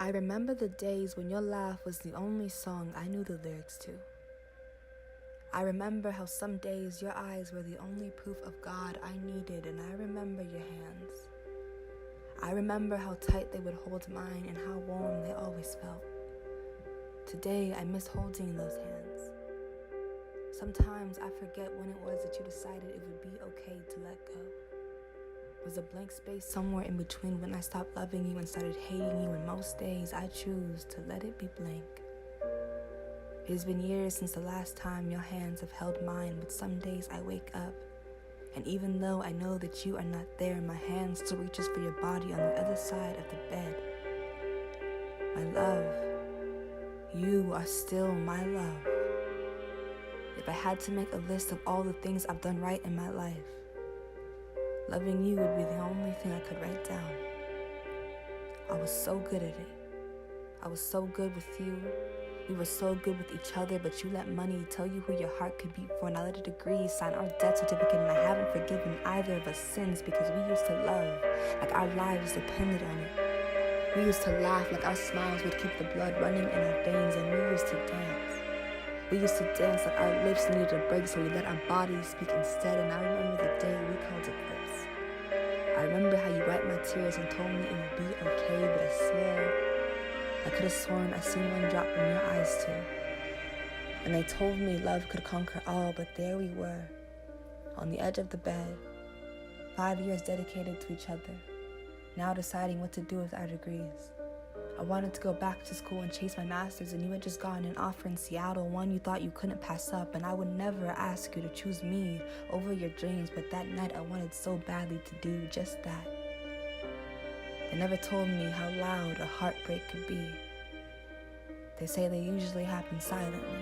I remember the days when your laugh was the only song I knew the lyrics to. I remember how some days your eyes were the only proof of God I needed, and I remember your hands. I remember how tight they would hold mine and how warm they always felt. Today, I miss holding those hands. Sometimes I forget when it was that you decided it would be okay to let go. Was a blank space somewhere in between when I stopped loving you and started hating you, and most days I choose to let it be blank. It has been years since the last time your hands have held mine, but some days I wake up, and even though I know that you are not there, my hand still reaches for your body on the other side of the bed. My love, you are still my love. If I had to make a list of all the things I've done right in my life, loving you would be the only thing I could write down. I was so good at it. I was so good with you. We were so good with each other, but you let money tell you who your heart could beat for, and I let a degree sign our death certificate, and I haven't forgiven either of us since, because we used to love like our lives depended on it. We used to laugh like our smiles would keep the blood running in our veins, and we used to dance. We used to dance like our lips needed a break, so we let our bodies speak instead, and I remember the day we called it quits. I remember how you wiped my tears and told me it would be okay, but I swear, I could have sworn I seen one drop from your eyes too. And they told me love could conquer all, but there we were, on the edge of the bed, 5 years dedicated to each other, now deciding what to do with our degrees. I wanted to go back to school and chase my master's, and you had just gotten an offer in Seattle, one you thought you couldn't pass up, and I would never ask you to choose me over your dreams, but that night I wanted so badly to do just that. They never told me how loud a heartbreak could be. They say they usually happen silently.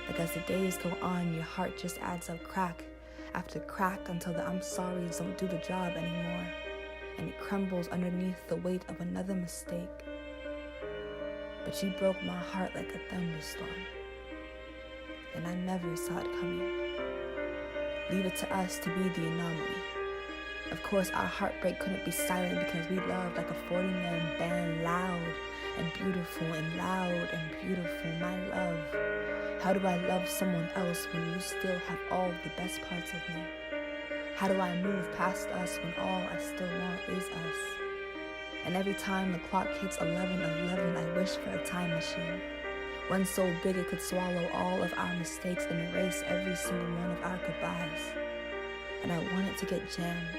Like as the days go on, your heart just adds up crack after crack until the I'm sorry's don't do the job anymore, and it crumbles underneath the weight of another mistake. But you broke my heart like a thunderstorm, and I never saw it coming. Leave it to us to be the anomaly. Of course, our heartbreak couldn't be silent because we loved like a 40-man band, loud and beautiful and loud and beautiful. My love, how do I love someone else when you still have all the best parts of me? How do I move past us when all I still want is us? And every time the clock hits 11:11, I wish for a time machine. One so big it could swallow all of our mistakes and erase every single one of our goodbyes. And I want it to get jammed,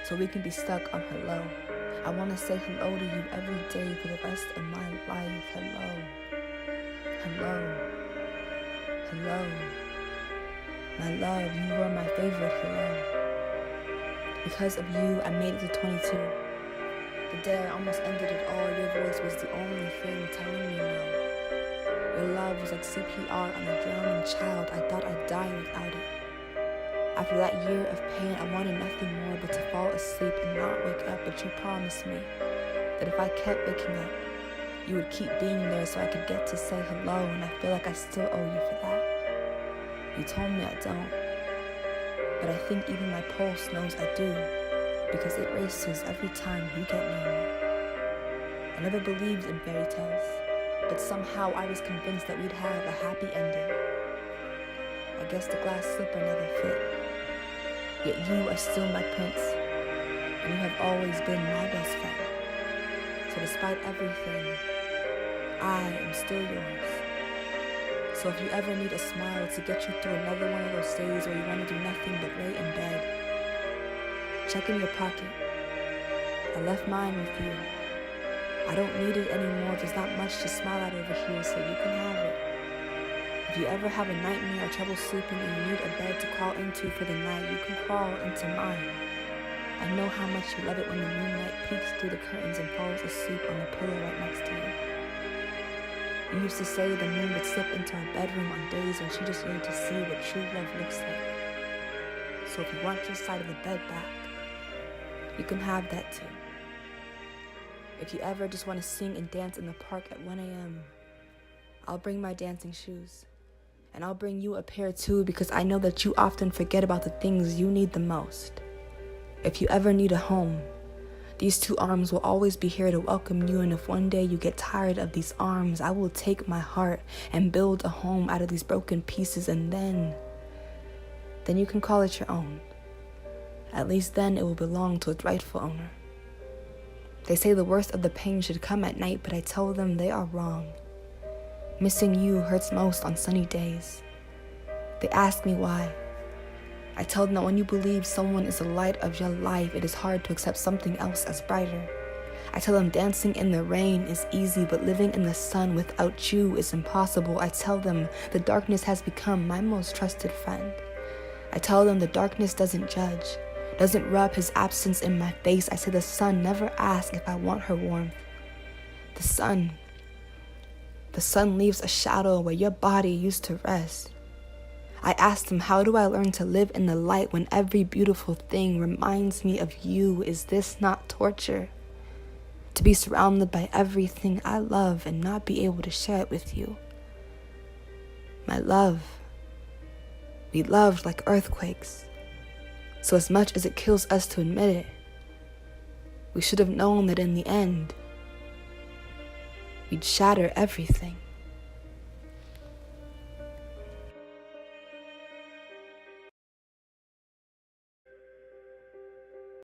so we can be stuck on hello. I want to say hello to you every day for the rest of my life. Hello. Hello. Hello. My love, you were my favorite hello. Because of you, I made it to 22. The day I almost ended it all, your voice was the only thing telling me no. Your love was like CPR on a drowning child. I thought I'd die without it. After that year of pain, I wanted nothing more but to fall asleep and not wake up, but you promised me that if I kept waking up, you would keep being there so I could get to say hello, and I feel like I still owe you for that. You told me I don't, but I think even my pulse knows I do, because it races every time you get near me. I never believed in fairy tales, but somehow I was convinced that we'd have a happy ending. I guess the glass slipper never fit. Yet you are still my prince, and you have always been my best friend. So despite everything, I am still yours. So if you ever need a smile to get you through another one of those days where you want to do nothing but lay in bed, check in your pocket. I left mine with you. I don't need it anymore. There's not much to smile at over here, so you can have it. If you ever have a nightmare or trouble sleeping and you need a bed to crawl into for the night, you can crawl into mine. I know how much you love it when the moonlight peeks through the curtains and falls asleep on the pillow right next to you. You used to say the moon would slip into our bedroom on days when she just needed to see what true love looks like. So if you want your side of the bed back, you can have that too. If you ever just want to sing and dance in the park at 1 a.m., I'll bring my dancing shoes. And I'll bring you a pair too, because I know that you often forget about the things you need the most. If you ever need a home, These two arms will always be here to welcome you, and if one day you get tired of these arms, I will take my heart and build a home out of these broken pieces, and then you can call it your own. At least then it will belong to its rightful owner. They say the worst of the pain should come at night, but I tell them they are wrong. Missing you hurts most on sunny days. They ask me why. I tell them that when you believe someone is the light of your life, it is hard to accept something else as brighter. I tell them dancing in the rain is easy, but living in the sun without you is impossible. I tell them the darkness has become my most trusted friend. I tell them the darkness doesn't judge, doesn't rub his absence in my face. I say the sun never asks if I want her warmth. The sun leaves a shadow where your body used to rest. I ask them, how do I learn to live in the light when every beautiful thing reminds me of you? Is this not torture? To be surrounded by everything I love and not be able to share it with you. My love, we loved like earthquakes. So as much as it kills us to admit it, we should have known that in the end, we'd shatter everything.